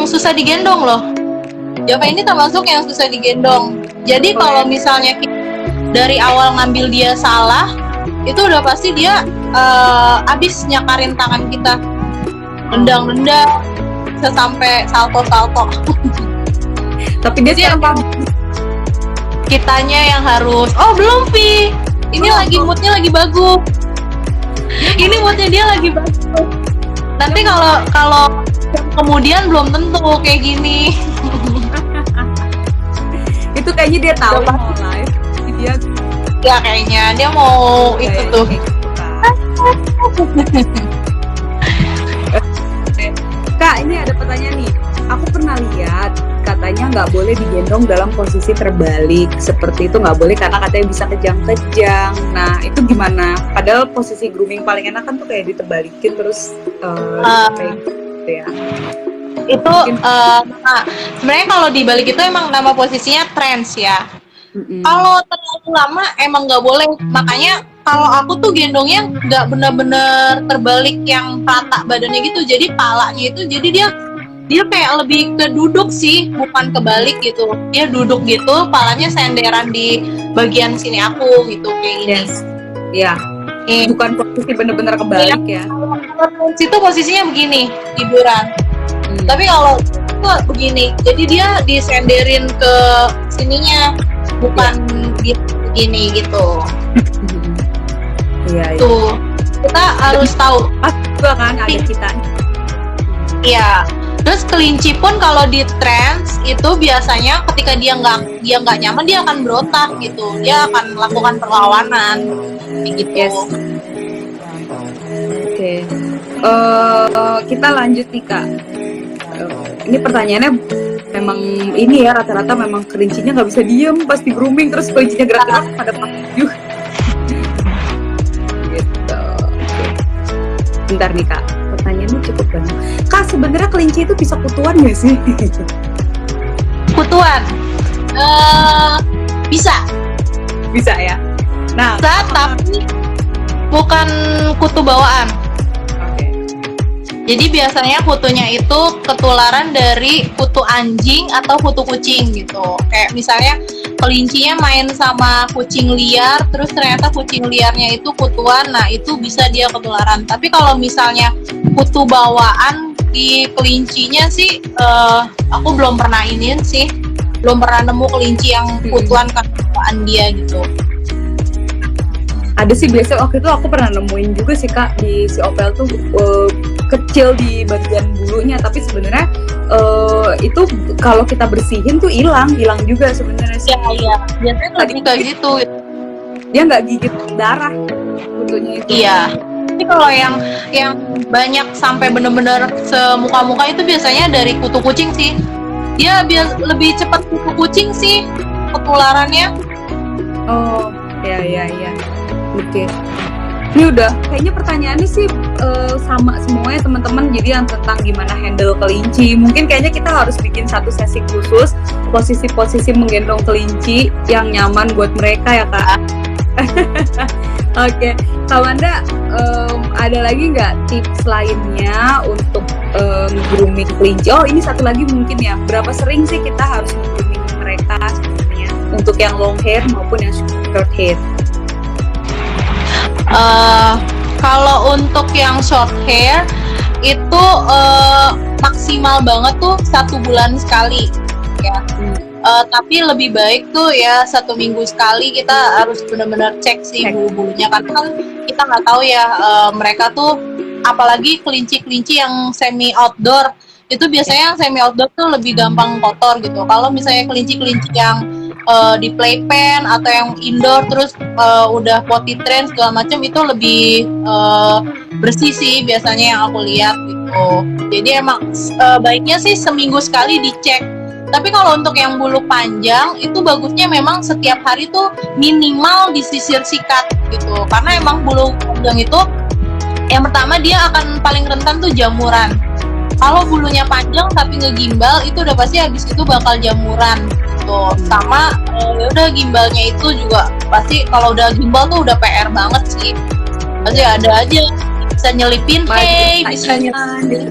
Speaker 2: susah digendong loh. Java ini termasuk yang susah digendong. Jadi kalau misalnya kita dari awal ngambil dia salah, itu udah pasti dia abis nyakarin tangan kita, nendang-nendang, bisa sampai salto-salto.
Speaker 3: Tapi dia sekarang paham.
Speaker 2: Kitanya yang harus, oh belum Pi, ini lagi moodnya lagi bagus. Ini moodnya dia lagi bagus. Nanti kalau kemudian belum tentu kayak gini.
Speaker 3: Itu kayaknya dia tahu mau live. Dia
Speaker 2: ya kayaknya dia mau itu tuh.
Speaker 3: Kak, ini ada pertanyaan nih. Aku pernah lihat katanya nggak boleh digendong dalam posisi terbalik seperti itu, nggak boleh karena katanya bisa kejang-kejang. Nah itu gimana? Padahal posisi grooming paling enak kan tuh kayak ditebalikin terus kayak gitu ya.
Speaker 2: Itu sebenarnya kalau dibalik itu emang nama posisinya trance ya. Kalau terlalu lama emang nggak boleh. Makanya kalau aku tuh gendongnya nggak benar-benar terbalik yang rata badannya gitu. Jadi palanya itu jadi dia kayak lebih ke duduk sih, bukan kebalik gitu. Dia duduk gitu, palanya senderan di bagian sini aku gitu kayak gini.
Speaker 3: Iya. Bukan posisi benar-benar kebalik ya.
Speaker 2: Kalau situ posisinya begini, tiduran. Tapi kalau itu begini, jadi dia disenderin ke sininya, bukan dia begini gitu.
Speaker 3: Iya.
Speaker 2: Tuh, kita harus tahu.
Speaker 3: Juga kan ada citanya.
Speaker 2: Iya. Terus kelinci pun kalau di trance itu biasanya ketika dia nggak nyaman dia akan berontak gitu, dia akan melakukan perlawanan gitu.
Speaker 3: Yes. Oke. Kita lanjut nih Kak. Ini pertanyaannya memang ini ya rata-rata memang kelincinya nggak bisa diem pas di grooming, terus kelincinya gerak-gerak pada pakai gitu. Oke. Bentar nih Kak, pertanyaannya cukup banyak. Kak, sebenarnya kelinci itu bisa kutuan nggak sih?
Speaker 2: Kutuan bisa
Speaker 3: Ya. Nah,
Speaker 2: bisa, tapi bukan kutu bawaan.
Speaker 3: oke.
Speaker 2: Jadi biasanya kutunya itu ketularan dari kutu anjing atau kutu kucing gitu. Kayak misalnya kelincinya main sama kucing liar, terus ternyata kucing liarnya itu kutuan, nah itu bisa dia ketularan. Tapi kalau misalnya kutu bawaan di kelincinya sih, aku belum pernah iniin sih, belum pernah nemu kelinci yang kutuan kan bawaan dia gitu.
Speaker 3: Ada sih biasanya waktu itu aku pernah nemuin juga sih Kak di si Opel tuh kecil di bagian bulunya, tapi sebenarnya itu kalau kita bersihin tuh hilang juga sebenarnya sih.
Speaker 2: Iya, biasanya lebih kayak gitu.
Speaker 3: Dia nggak gigit darah kutunya itu.
Speaker 2: Iya. Tapi kalau yang banyak sampai bener-bener semuka-muka itu biasanya dari kutu kucing sih. Dia lebih cepat kutu kucing sih ketularannya.
Speaker 3: Oh, ya. Oke. Ini udah kayaknya pertanyaannya sih sama semuanya teman-teman. Jadi yang tentang gimana handle kelinci, mungkin kayaknya kita harus bikin satu sesi khusus posisi-posisi menggendong kelinci yang nyaman buat mereka ya Kak. Oke, Kak Wanda, ada lagi nggak tips lainnya untuk grooming kelinci? Oh, ini satu lagi mungkin ya. Berapa sering sih kita harus grooming mereka sebenarnya untuk yang long hair maupun yang short hair?
Speaker 2: Kalau untuk yang short hair itu maksimal banget tuh 1 bulan sekali ya. Tapi lebih baik tuh ya 1 minggu sekali kita harus benar-benar cek sih bulu-bulunya, karena kan kita nggak tahu ya mereka tuh, apalagi kelinci-kelinci yang semi outdoor itu biasanya yang semi outdoor tuh lebih gampang kotor gitu. Kalau misalnya kelinci-kelinci yang di playpen atau yang indoor terus udah potty train segala macam itu lebih bersih sih biasanya yang aku lihat gitu. Jadi emang baiknya sih seminggu sekali dicek. Tapi kalau untuk yang bulu panjang itu bagusnya memang setiap hari tuh minimal disisir sikat gitu. Karena emang bulu panjang itu yang pertama dia akan paling rentan tuh jamuran. Kalau bulunya panjang tapi ngegimbal itu udah pasti habis itu bakal jamuran gitu. Sama ya udah gimbalnya itu juga pasti kalau udah gimbal tuh udah PR banget sih. Pasti ada aja bisa nyelipin bisa nyelipin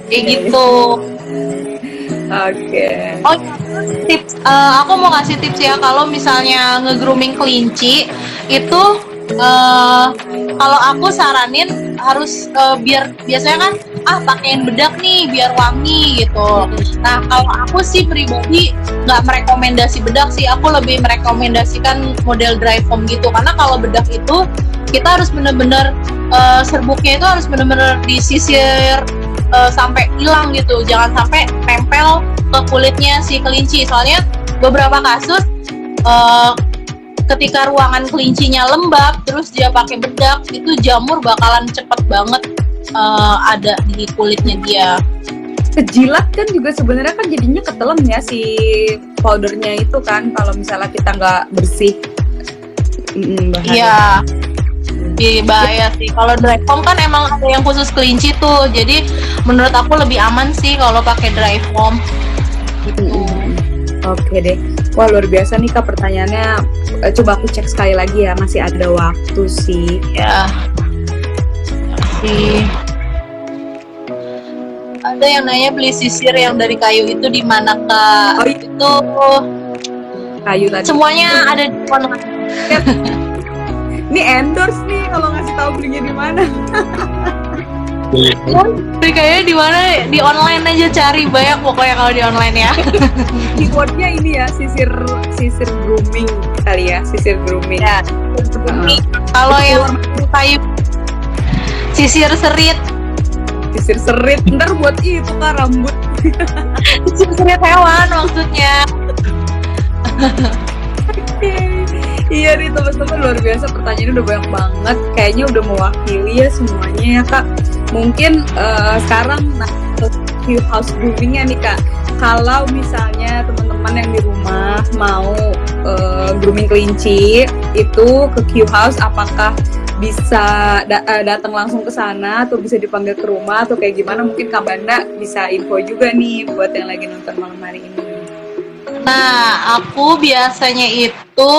Speaker 2: kayak gitu.
Speaker 3: Oke.
Speaker 2: Oh, tips, aku mau kasih tips ya kalau misalnya nge-grooming kelinci itu kalau aku saranin harus biar biasanya kan pakein bedak nih biar wangi gitu. Nah kalau aku sih pribadi nggak merekomendasi bedak sih, aku lebih merekomendasikan model dry foam gitu, karena kalau bedak itu kita harus bener-bener serbuknya itu harus bener-bener disisir sampai hilang gitu, jangan sampai nempel ke kulitnya si kelinci. Soalnya beberapa kasus ketika ruangan kelincinya lembab terus dia pakai bedak itu jamur bakalan cepet banget ada di kulitnya dia.
Speaker 3: Kejilat kan juga sebenarnya kan jadinya ketelan ya si powdernya itu kan kalau misalnya kita nggak bersih.
Speaker 2: Iya. Bahaya sih. Kalau dry foam kan emang ada yang khusus kelinci tuh. Jadi menurut aku lebih aman sih kalau pakai dry foam. Gitu.
Speaker 3: Oke deh. Wah luar biasa nih Kak pertanyaannya. Coba aku cek sekali lagi ya, masih ada waktu sih.
Speaker 2: Ya. Masih. Ada yang nanya beli sisir yang dari kayu itu di mana Kak?
Speaker 3: Oh, iya.
Speaker 2: Itu
Speaker 3: Kayu tadi.
Speaker 2: semuanya ada di online.
Speaker 3: Ini endorse nih kalau ngasih tahu belinya di mana.
Speaker 2: Beli kayaknya di mana? Di online aja cari, banyak pokoknya kalau di online ya.
Speaker 3: Keywordnya ini ya sisir grooming kali ya, sisir grooming.
Speaker 2: Ya. Kalau yang kayu sisir serit.
Speaker 3: Sisir serit, ntar buat itu Kak rambut.
Speaker 2: Sisir serit hewan maksudnya.
Speaker 3: Iya nih teman-teman, luar biasa pertanyaannya udah banyak banget. Kayaknya udah mewakili ya semuanya ya Kak. Mungkin sekarang Q house groomingnya nih Kak. Kalau misalnya teman-teman yang di rumah mau grooming kelinci itu ke Q house, apakah bisa datang langsung ke sana atau bisa dipanggil ke rumah atau kayak gimana? Mungkin Kak Banda bisa info juga nih buat yang lagi nonton malam hari ini.
Speaker 2: Nah, aku biasanya itu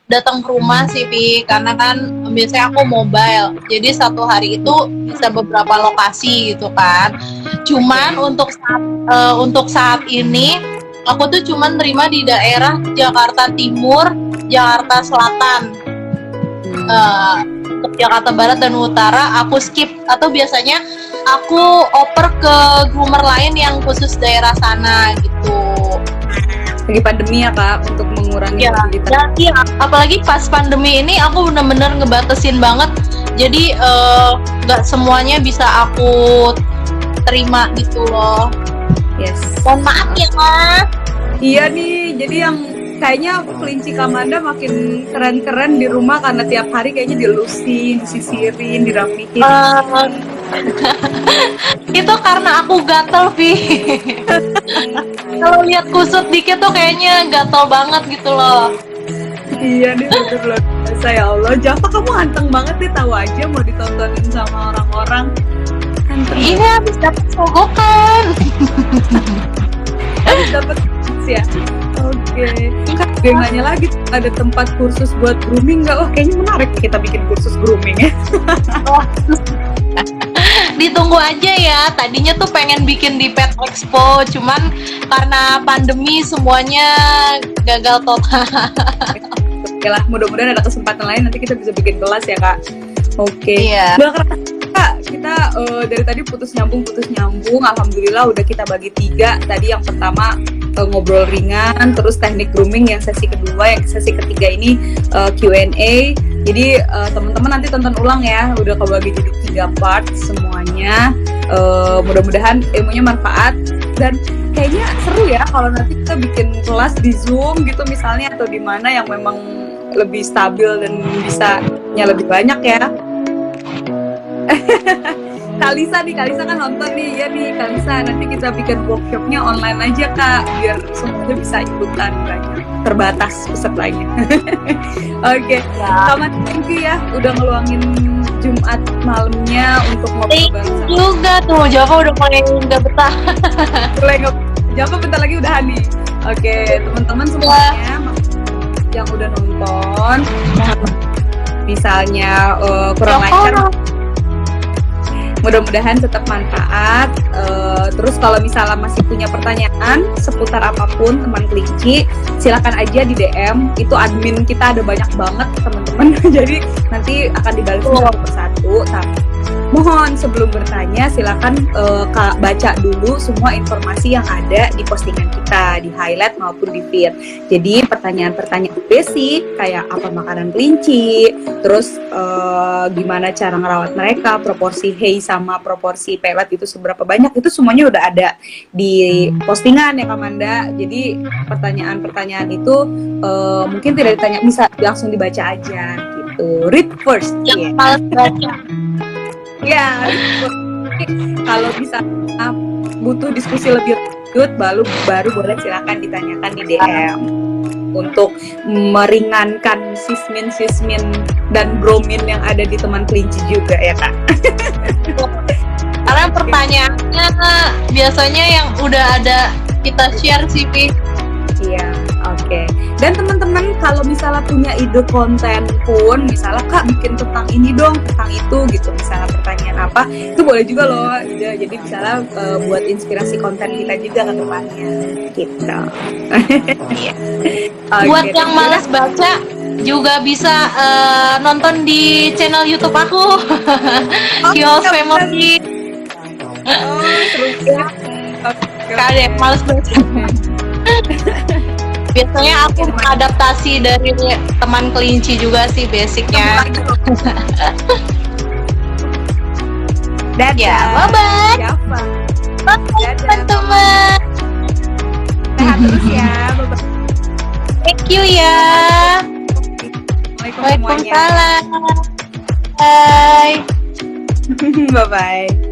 Speaker 2: datang ke rumah sih, Pi, karena kan biasanya aku mobile. Jadi satu hari itu bisa beberapa lokasi gitu kan. Cuman untuk saat ini aku tuh cuman terima di daerah Jakarta Timur, Jakarta Selatan. Untuk Jakarta Barat dan Utara aku skip, atau biasanya aku oper ke groomer lain yang khusus daerah sana gitu.
Speaker 3: Lagi pandemi ya Kak, untuk mengurangi mobilitas.
Speaker 2: Iya, apalagi pas pandemi ini aku bener-bener ngebatasin banget. Jadi nggak semuanya bisa aku terima gitu loh.
Speaker 3: Yes.
Speaker 2: Mohon maaf ya Kak.
Speaker 3: Iya nih, jadi yang kayaknya kelinci Kamanda makin keren-keren di rumah karena tiap hari kayaknya dilusin, disisirin, dirapihin.
Speaker 2: Itu karena aku gatel, Vi. Kalau lihat kusut dikit tuh kayaknya gatel banget gitu loh.
Speaker 3: Iya nih, bener loh. Ya Allah, Java kamu ganteng banget nih, tahu aja mau ditontonin sama orang-orang.
Speaker 2: Iya, habis dapet sogokan.
Speaker 3: Habis dapet ya. Oke. Kan gue nanya lagi, ada tempat kursus buat grooming nggak? Wah, kayaknya menarik kita bikin kursus grooming ya.
Speaker 2: Ditunggu aja ya. Tadinya tuh pengen bikin di Pet Expo, cuman karena pandemi semuanya gagal total.
Speaker 3: Oke lah, mudah-mudahan ada kesempatan lain nanti kita bisa bikin kelas ya Kak. Oke.
Speaker 2: Iya.
Speaker 3: Nggak kerasa Kak, kita dari tadi putus nyambung. Alhamdulillah udah kita bagi 3. Tadi yang pertama ngobrol ringan, terus teknik grooming yang sesi kedua, yang sesi ketiga ini Q&A. Jadi teman-teman nanti tonton ulang ya, udah kebagi jadi 3 part semuanya. Mudah-mudahan ilmunya manfaat dan kayaknya seru ya kalau nanti kita bikin kelas di Zoom gitu misalnya, atau di mana yang memang lebih stabil dan bisanya lebih banyak ya. Kak Lisa kan nonton nih, ya nih Kak Lisa, nanti kita bikin workshopnya online aja Kak, biar semuanya bisa ikutan, banyak terbatas pesertanya. Oke. Selamat thank you ya, udah ngeluangin Jumat malamnya untuk ngobrol bareng
Speaker 2: juga tuh, Java udah mulai nggak betah.
Speaker 3: Java bentar lagi udah nih. Oke, teman-teman semuanya yang udah nonton, misalnya kurang lancar, mudah-mudahan tetap manfaat. Terus kalau misalnya masih punya pertanyaan seputar apapun teman kelinci, silakan aja di DM. Itu admin kita ada banyak banget teman-teman. Jadi nanti akan dibalik satu persatu. Mohon sebelum bertanya silakan baca dulu semua informasi yang ada di postingan kita, di highlight maupun di feed. Jadi pertanyaan-pertanyaan basic kayak apa makanan kelinci, terus gimana cara ngerawat mereka, proporsi hay sama proporsi pelet itu seberapa banyak, itu semuanya udah ada di postingan ya Kamanda. Jadi pertanyaan-pertanyaan itu mungkin tidak ditanya, bisa langsung dibaca aja gitu. Read first.
Speaker 2: Yang malas baca.
Speaker 3: Ya, kalau bisa butuh diskusi lebih lanjut, baru boleh silakan ditanyakan di DM untuk meringankan sismin dan bromin yang ada di teman kelinci juga ya Kak.
Speaker 2: Karena pertanyaannya biasanya yang udah ada kita share sih, Pi.
Speaker 3: Iya, oke. Dan teman-teman kalau misalnya punya ide konten pun, misalnya Kak bikin tentang ini dong, tentang itu gitu, misalnya pertanyaan apa, itu boleh juga loh. Jadi misalnya buat inspirasi konten kita juga ke depannya gitu. Okay,
Speaker 2: buat yang malas baca juga bisa nonton di channel YouTube aku. Kios Family.
Speaker 3: Seru ya.
Speaker 2: Ada yang malas baca. Biasanya aku mengadaptasi dari teman kelinci juga sih basicnya.
Speaker 3: Dadah.
Speaker 2: Ya, bye-bye. Bye teman-teman.
Speaker 3: Sehat terus ya. Bye-bye.
Speaker 2: Thank you ya. Waalaikumsalam. Bye.
Speaker 3: Bye-bye.